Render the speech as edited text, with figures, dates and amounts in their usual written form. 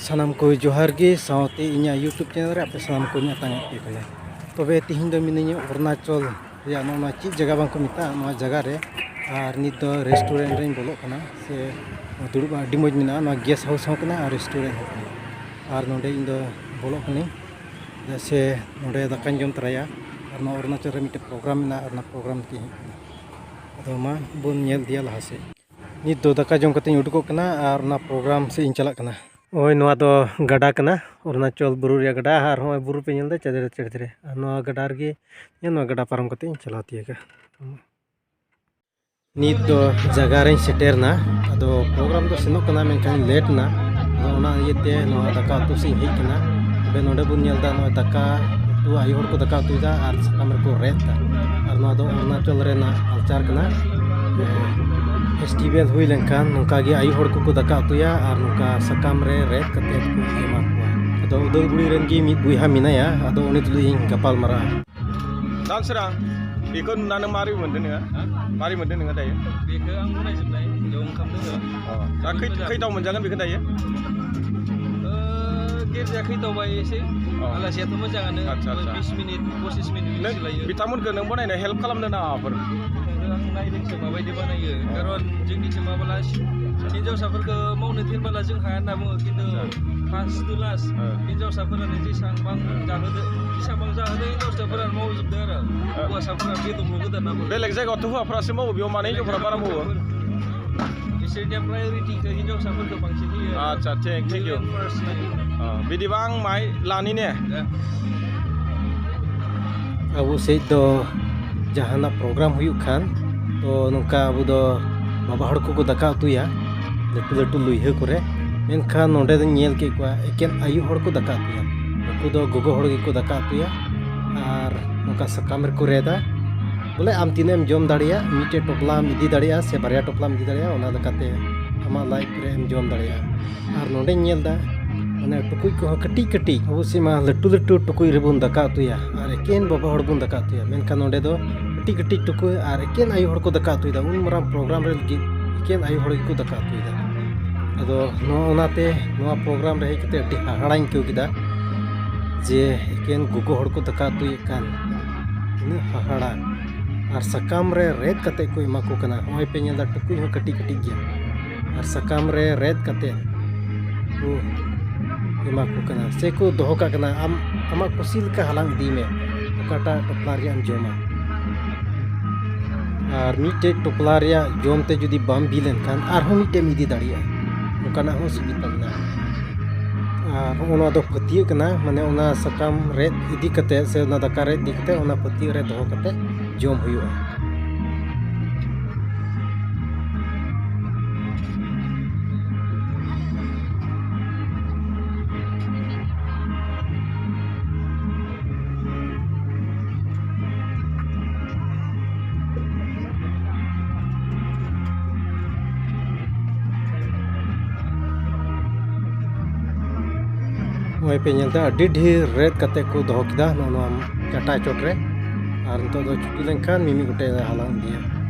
सानाम को जोहार गे सावते इन्या यूट्यूब चैनल रे आपे सानाम को न्यातांगे पे कने तबे तिहिं दो मिनिnya अरुणाचल या नोना ची जगह बांग को मिता नोआ जगह रे आर नित दो रेस्टोरेंट रे बोलो कना से दुड़ुब आडी मज मिना नोआ गेस्ट हाउस हो कना आर रेस्टोरेंट हो कना आर नोडे इन दो बोलो कनी जैसे नोडे दाकान जम तराया आर नोआ अरुणाचल रे मिटे प्रोग्राम मिना आर ना प्रोग्राम की अदो मा बोन नेल दिया लहा से नित दो दाका जम कते उडुको कना आर ना प्रोग्राम से इन चला कना ओय नोआ दो गडा कना अरुणाचल बुरु रे गडा आर होय बुरु पे नेल दे चेदरे चेदरे आर नोआ गडा रे नोआ गडा पारम कते इन चला तियेगा नित दो जगह रे सेटेरना अदो प्रोग्राम दो सेनो कना मेनखान लेट ना अदो ओना इयते नोआ दाका उतु से हेज कना बे नोडे बुन नेल दा नोआ दाका उतु आयु हर को दाका उतुदा आर साकाम रे को रेता आर नोआ दो अरुणाचल रे ना कल्चर कना फेस्टिवल हुई लेनखान नुका गे आयु हर को दाका उतुया आर नुका साकाम रे रेत कते को एमा कुआ अदो उदलगुड़ी रेन गे मिद बुइहा मिनाया अदो उनि तुलु इन गपाल मारा दानसरा बेखौ नुनानै मारै मोनदों नोङो मारै मोनदों नोङो दायो बेखौ आं नायजोबनाय बेयाव ओंखाम दोङो दा खैथाव मोनजागोन बेखौ दायो गेरजाया खैथावबाय एसे आलासियाथ' मोजाङानो 20 मिनिट 25 मिनिट लायो बिथांमोनखौ नों बनायनो हेल्प खालामनो नामाफोर आं नायदोंसो माबायदि बानायो कारन जोंनिथिं माबाला हिन्जावसाफोरखौ मावनो थिनबोला जों हाया होनना बुङो खिन्थु फार्स्ट टु लास्ट हिन्जावसाफोरानो जेसेबां जाहोदो जेसेबां जाहोदो हिन्जावसाफोरानो मावजोबदो आरो हौवासाफोरा बेदरल' गोदाना बेलेग जायगायावथ' हौवाफ्रासो मावो बेयाव माने हिन्जावफ्रा बारा मावो बिसोरनिया प्रायरिटिखौ हिन्जावसाफोरखौ बांसिन होयो आदसा थेंक इउ बिदिबा आं माय लानि ने अबु सेज दो जहाना प्रोग्राम हुयुक खान तो नुका अबु दो बाबा हड़ को दाका उतुया लटू लटू लुइहा करे मेनखान नोडे दो नेल के कुआ एकेन आयु हड़ को दाका उतुया उनको दो गोगो हड़ गे को दाका उतुया आर नुका सकाम रे को रेदा बोले आम तिनेम जम दाड़िया मिटे टोपलाम इदी दाड़िया से बारिया टोपलाम इदी दाड़िया ओना लकाते आमा लाइफ रे एम जम दाड़िया आर नोडे नेल दा माने टुकुई को कटी कटी अवश्य मा लटू लटू टुकुई रे बुन दाका उतुया आर एकेन बाबा हड़ बुन दाका उतुया मेनखान नोडे दो कटी कटी टुकुई आर एकेन आयु हड़ को दाका उतुयदा उन मारा प्रोग्राम रे लगी एकेन आयु हड़ को दाका उतुयदा अदो नो ओनाते नोआ प्रोग्राम रे हेकते अति हाहाड़ाñ को किदा जे एकेन गुगो हड़ को दाका उतुय कान इन हाहाड़ा आर सकाम रे रेत कते को एमा को कना होय पे नेल दा टुकुई हो कटी कटी गया आर सकाम रे रेत कते को एमा को कना से को दोहो का कना आम आमा कुसिल का हलांग दी में ओकाटा टोपला रे आम जोमा आर मिटे टोपला रे जोमते जुदी बाम बिलेन खान आर हो मिटे मिदी दाड़िया ओकाना हो सुबिता ना आर ओना दो फतिय कना माने ओना सकाम रेत इदी कते से ओना दाका रेत दी कते ओना फतिय रे दोहो कते जोम हुयुआ पे नेलता अड्डी ढेर रेत कते को दोहो किदा नोआ चटा चोट रे आर नितो दो छुट्टी लेनखान मिमी गोटे हालांग दिया